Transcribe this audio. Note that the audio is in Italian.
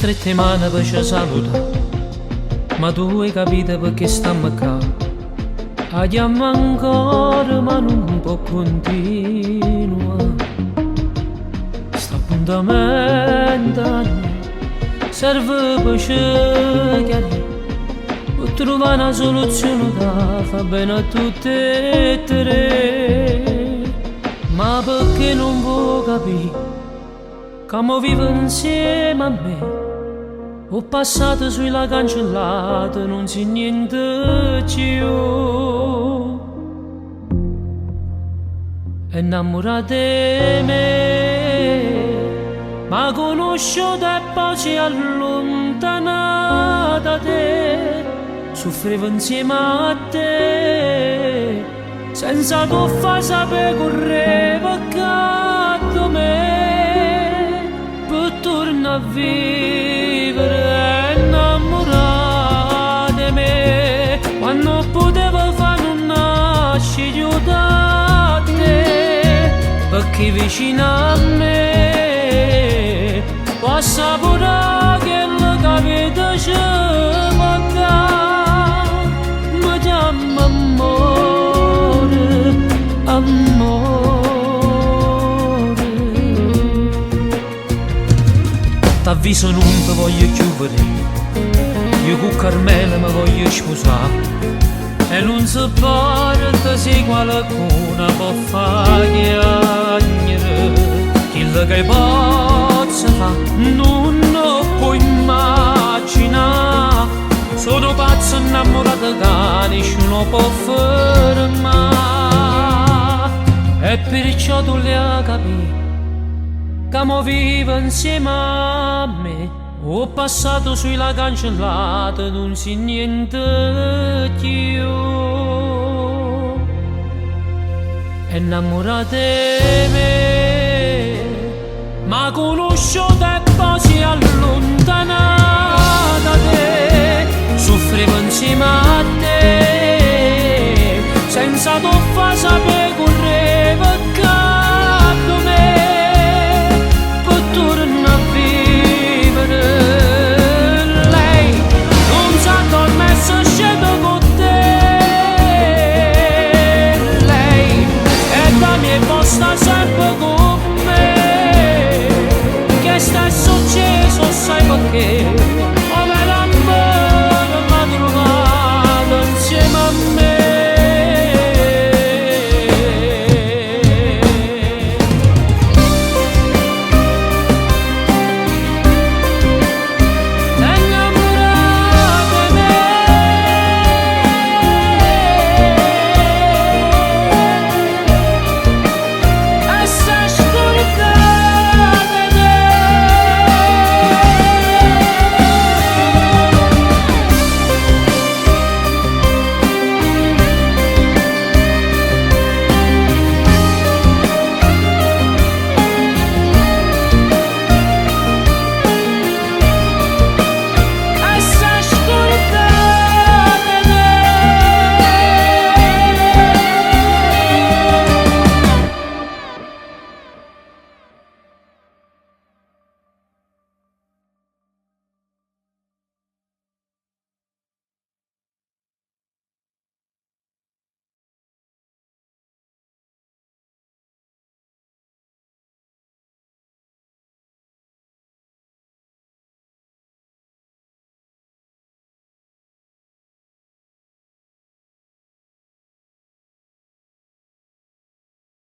strette mani per ci salutare, ma tu hai capito perché stiamo qua. La chiamo ancora ma non può continuare. Sta appuntamento a noi serve per cercare, per trovare una soluzione che fa bene a tutte e tre. Ma perché non può capire che mo vive insieme a me? Ho passato sulla cancellata, non c'è niente più. È innamorata di me, ma conosciuta e poi si allontana da te. Soffrivo insieme a te, senza tu far sapere correva accanto a me. Per tornare a vivere innamorata di me, quando potevo fare non nascere io da te. Perché vicino a me può assaporare quello che avete ci manca. Mi chiama amore, amore. T'avviso non ti voglio chiudere, io con Carmela mi voglio sposare. E non si parte se qualcuno può fare chiacchiere. Quello che posso fare non lo puoi immaginare. Sono pazzo innamorato che nessuno può fermare. E perciò tu le hai capito che mo vive insieme a me. Ho passato sulla cancellata, non c'è niente più. È innamorata di me, ma conosciuta e poi si allontana da te. Soffrivo insieme a te, senza tu far sapere